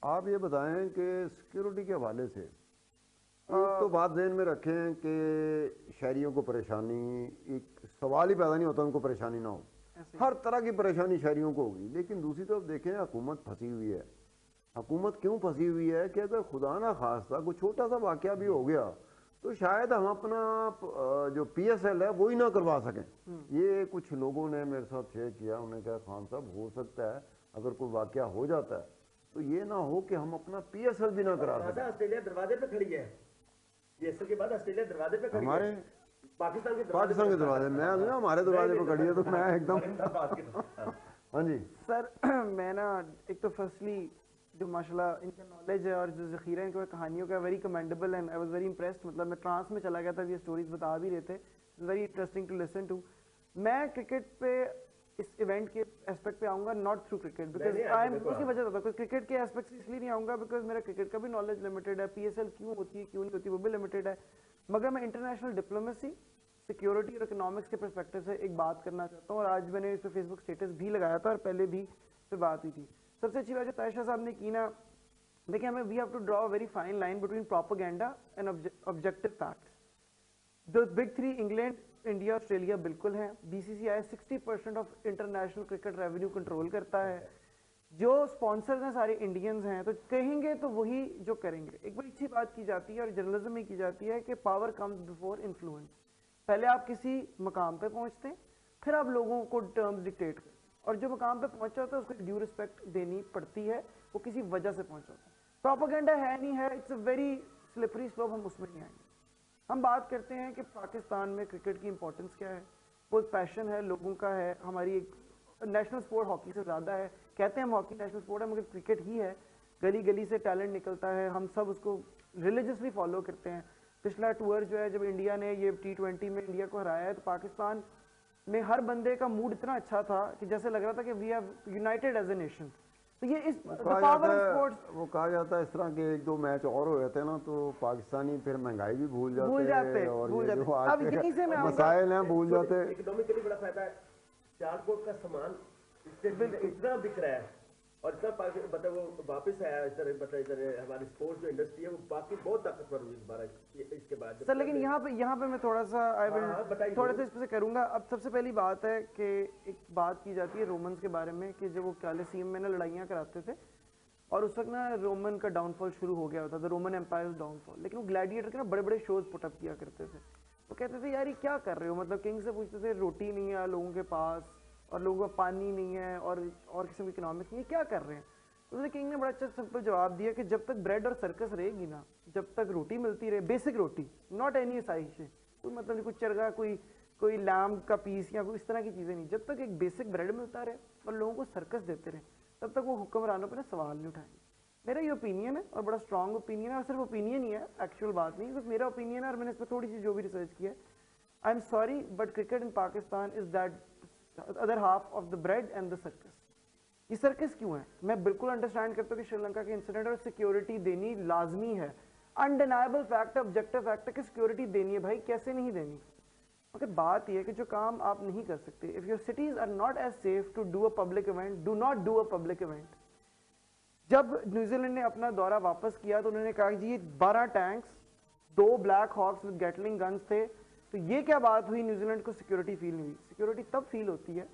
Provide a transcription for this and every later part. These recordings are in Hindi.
आप ये बताएं कि सिक्योरिटी के हवाले से एक तो बात ध्यान में रखें कि शहरियों को परेशानी, एक सवाल ही पैदा नहीं होता उनको परेशानी ना हो। हर तरह की परेशानी शहरियों को होगी, लेकिन दूसरी तरफ देखें हुकूमत फंसी हुई है। हुकूमत क्यों फंसी हुई है कि अगर खुदा ना खास्ता कोई छोटा सा वाकया भी हो गया तो शायद हम अपना जो PSL है वो ही ना करवा सकें। ये कुछ लोगों ने मेरे साथ शेयर किया, उन्होंने कहा खान साहब हो सकता है अगर कोई वाकया हो जाता है तो ये ना हो कि हम अपना PSL भी ना करा सकें। ऑस्ट्रेलिया दरवाजे पे खड़ी है, PSL के बाद ऑस्ट्रेलिया दरवाजे पे खड़ी हमारे है, पाकिस्तान के दरवाजे मैं हमारे दरवाजे पर खड़ी है तो मैं एकदम हाँ जी सर मैं ना एक तो फर्स्टली जो माशाल्लाह इनका नॉलेज है और जो ज़ख़ीरा इनका कहानियों का very commendable and I was very impressed. मतलब मैं ट्रांस में चला गया था, ये स्टोरीज बता भी रहे थे, very interesting to listen to. मैं क्रिकेट पे इस इवेंट के एस्पेक्ट पे आऊँगा not through cricket because I am उसकी वजह से बिकॉज क्रिकेट के एस्पेक्ट से इसलिए नहीं आऊँगा बिकॉज मेरा क्रिकेट का भी नॉलेज लिमिटेड है, PSL क्यों होती है क्यों नहीं होती वो भी लिमिटेड है, मगर मैं इंटरनेशनल डिप्लोमेसी, सिक्योरिटी और इकोनॉमिक्स के परस्पेक्टिव से एक बात करना चाहता हूँ। और आज मैंने इस पर फेसबुक स्टेटस भी लगाया था और पहले भी इस पर बात हुई थी। सबसे अच्छी बात जो तायशा साहब ने की ना, देखिए हमें we have to draw a very fine line between propaganda and objective facts. The big three England, India, Australia बिल्कुल हैं। BCCI 60% of international cricket revenue control करता है। जो स्पॉन्सर्स हैं सारे इंडियंस हैं, तो कहेंगे तो वही जो करेंगे। एक बड़ी अच्छी बात की जाती है और जर्नलिज्म में की जाती है कि पावर कम्स बिफोर इन्फ्लुएंस। पहले आप किसी मकाम पे पहुंचते हैं, फिर आप लोगों को टर्म्स डिक्टेट करते हैं, और जो मकाम पे पहुंचा होता है उसको ड्यू रिस्पेक्ट देनी पड़ती है, वो किसी वजह से पहुंचा होता है। प्रोपेगेंडा है नहीं है, it's a very slippery slope, हम उसमें नहीं आएंगे। हम बात करते हैं कि पाकिस्तान में क्रिकेट की इंपॉर्टेंस क्या है, वो पैशन है लोगों का है, हमारी एक नेशनल स्पोर्ट हॉकी से ज़्यादा है। कहते हैं हम हॉकी नेशनल स्पोर्ट है, मगर क्रिकेट ही है। गली गली से टैलेंट निकलता है, हम सब उसको रिलीजियसली फॉलो करते हैं। पिछला टूर जो है, जब इंडिया ने ये T20 में इंडिया को हराया है, तो पाकिस्तान में हर बंदे का मूड इतना अच्छा था कि जैसे लग रहा था कि we have united as a nation. तो ये इस पावर ऑफ स्पोर्ट्स, वो कहा जाता है इस तरह के एक दो मैच और हो जाते हैं ना तो पाकिस्तानी फिर महंगाई भी भूल जाते हैं और ये जो आज अब यहीं से मैं मसाइल हैं भूल जाते। इकोनॉमिकली बड़ा फायदा है, चारकोट का सामान इतना बिक रहा है और इतना मतलब वो वापस आया इस तरह, मतलब इधर हमारी स्पोर्ट्स जो इंडस्ट्री है वो बाकी बहुत ताकतवर हुई इस बार इसके बाद सर। लेकिन यहाँ पे मैं थोड़ा सा थोड़ा सा इस पे करूंगा। अब सबसे पहली बात है कि एक बात की जाती है रोमन्स के बारे में कि जब वो कैलिसियम में ना लड़ाइयाँ कराते थे और उस वक्त ना रोमन का डाउनफॉल शुरू हो गया होता था, रोमन एम्पायर डाउनफॉल, लेकिन वो ग्लैडिएटर के ना बड़े बड़े शोज पुटअप किया करते थे। वो कहते थे यार ये क्या कर रहे हो, मतलब किंग से पूछते थे रोटी नहीं है लोगों के पास और लोगों का पानी नहीं है और किसी को इकोनॉमिक्स नहीं है, क्या कर रहे हैं। तो किंग ने बड़ा अच्छा सिंपल जवाब दिया कि जब तक ब्रेड और सर्कस रहेगी ना, जब तक रोटी मिलती रहे, basic roti, not any size, कोई मतलब नहीं, कुछ चरगा, कोई लैम्ब का पीस या कोई इस तरह की चीज़ें नहीं, जब तक एक बेसिक ब्रेड मिलता रहे और लोगों को सर्कस देते रहे, तब तक वो हुक्मरानों पर सवाल नहीं उठाएंगे। मेरा ये ओपिनियन है और बड़ा स्ट्रॉन्ग ओपिनियन है, और सिर्फ ओपिनियन ही है, एक्चुअल बात नहीं, बस मेरा ओपिनियन है और मैंने इस पर थोड़ी सी जो भी रिसर्च किया है। I am sorry but cricket in Pakistan is that other half of the bread and the circus. ये सर्कस क्यों है? मैं बिल्कुल अंडरस्टैंड करता हूँ कि श्रीलंका के इंसिडेंट और सिक्योरिटी देनी लाजमी है, अनडिनाइबल फैक्ट है, ऑब्जेक्टिव फैक्ट है कि सिक्योरिटी देनी है भाई, कैसे नहीं देनी। मगर बात यह है कि जो काम आप नहीं कर सकते, if your cities are not as safe to do a public event, do not do a public event. जब न्यूजीलैंड ने अपना दौरा वापस किया तो उन्होंने कहा जी 12 tanks, 2 Black Hawks with Gatling guns थे। तो ये क्या बात हुई, न्यूजीलैंड को सिक्योरिटी फील नहीं हुई। सिक्योरिटी तब फील होती है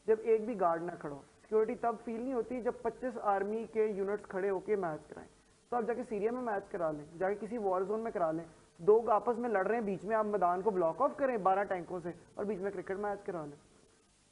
जब एक भी गार्ड ना खड़ा हो। सिक्योरिटी तब फील नहीं होती जब 25 आर्मी के यूनिट्स खड़े होकर मैच कराएं। तो आप जाके सीरिया में मैच करा लें, जाके किसी वॉर जोन में करा लें, 2 आपस में लड़ रहे हैं, बीच में आप मैदान को ब्लॉक ऑफ करें 12 टैंकों से और बीच में क्रिकेट मैच करा लें।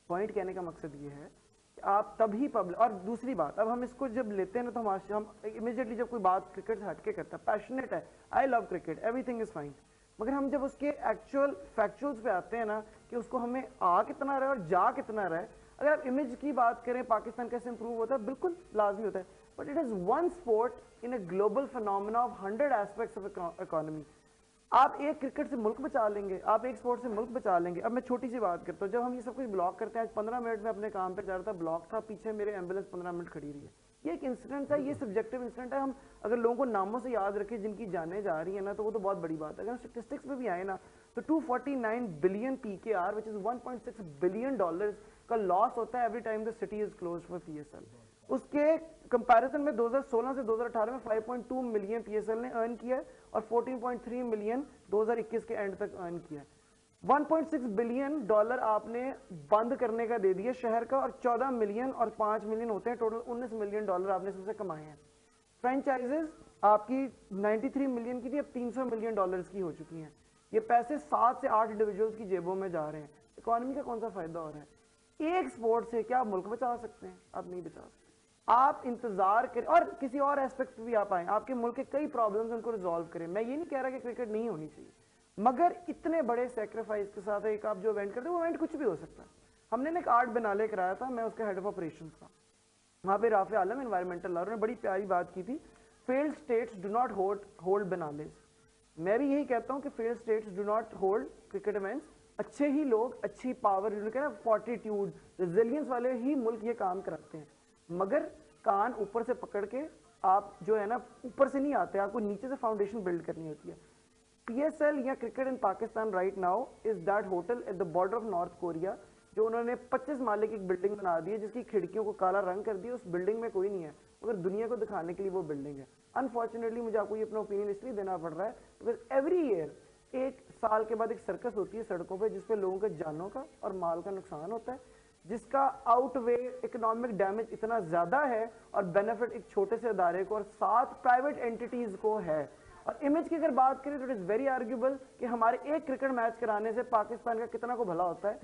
पॉइंट कहने का मकसद ये है कि आप तभी पब्लिक। और दूसरी बात, अब हम इसको जब लेते हैं ना तो हम इमीडिएटली जब कोई बात क्रिकेट से हटके करता है, पैशनेट है, I love cricket, everything is fine, मगर हम जब उसके एक्चुअल फैक्चुअल्स पे आते हैं ना कि उसको हमें आ कितना रहा है और जा कितना रहा है। अगर आप इमेज की बात करें, पाकिस्तान कैसे इंप्रूव होता है, बिल्कुल लाजमी होता है, but it is one sport in a global phenomena of 100 aspects of economy. आप एक क्रिकेट से मुल्क बचा लेंगे, आप एक स्पोर्ट से मुल्क बचा लेंगे। अब मैं छोटी सी बात करता हूँ, जब हम ये सब कुछ ब्लॉक करते हैं, आज 15 मिनट में अपने काम पे जा रहा था, ब्लॉक था, पीछे मेरे एम्बुलेंस 15 मिनट खड़ी रही है। ये एक इंसिडेंट है, ये सब्जेक्टिव इंसिडेंट है। हम अगर लोगों को नामों से याद रखें जिनकी जाने जा रही है ना, तो वो तो बहुत बड़ी बात है। अगर स्टेटिस्टिक्स में भी आए ना तो 249 billion PKR which is $1.6 billion का लॉस होता है every time the city is close for PSL। उसके कंपैरिजन में 2016 से 2018 में 5.2 मिलियन पीएसएल ने अर्न किया है और 14.3 मिलियन 2021 के एंड तक अर्न किया है। 1.6 बिलियन डॉलर आपने बंद करने का दे दिया शहर का, और 14 मिलियन और 5 मिलियन होते हैं टोटल 19 मिलियन डॉलर आपने इसमें कमाए हैं। फ्रेंचाइजेस आपकी 93 मिलियन की थी, अब 300 मिलियन डॉलर्स की हो चुकी हैं। ये पैसे 7 से 8 इंडिविजुअल्स की जेबों में जा रहे हैं। इकोनॉमी का कौन सा फायदा हो रहा है? एक स्पोर्ट से क्या आप मुल्क बचा सकते हैं? आप नहीं बचा सकते। आप इंतजार करें और किसी और एस्पेक्ट पे भी आप आए, आपके मुल्क के कई प्रॉब्लम्स उनको रिजॉल्व करें। मैं ये नहीं कह रहा कि क्रिकेट नहीं होनी चाहिए, मगर इतने बड़े सेक्रीफाइस के साथ एक आप जो इवेंट करते हैं, वो इवेंट कुछ भी हो सकता है। हमने ना एक आर्ट बनाले कराया था, मैं उसका हेड ऑफ ऑपरेशंस था। वहाँ पे राफे आलम एनवायरमेंटल लॉ ने बड़ी प्यारी बात की थी, failed states do not hold biennales. मैं भी यही कहता हूँ कि failed states do not hold cricket events. अच्छे ही लोग, अच्छी पावर, ना फॉर्टिट्यूड, रेजिलियंस वाले ही मुल्क ये काम कराते हैं। मगर कान ऊपर से पकड़ के आप जो है ना, ऊपर से नहीं आते, आपको नीचे से फाउंडेशन बिल्ड करनी होती है। PSL या cricket in Pakistan right now is that hotel at the border of north Korea, जो उन्होंने 25 माले की एक बिल्डिंग बना दी है, जिसकी खिड़कियों को काला रंग कर दिया। उस बिल्डिंग में कोई नहीं है, मगर दुनिया को दिखाने के लिए वो बिल्डिंग है। अनफॉर्चुनेटली मुझे आपको ये अपना ओपिनियन इसलिए देना पड़ रहा है बिकॉज एवरी ईयर एक साल के बाद एक सर्कस होती है सड़कों पे, जिसपे लोगों के जानों का और माल का नुकसान होता है, जिसका आउटवे इकोनॉमिक डैमेज इतना ज्यादा है और बेनिफिट एक छोटे से अदारे को और 7 प्राइवेट एंटिटीज को है। और इमेज की अगर बात करें तो इट इज वेरी आर्ग्यूबल कि हमारे एक क्रिकेट मैच कराने से पाकिस्तान का कितना को भला होता है।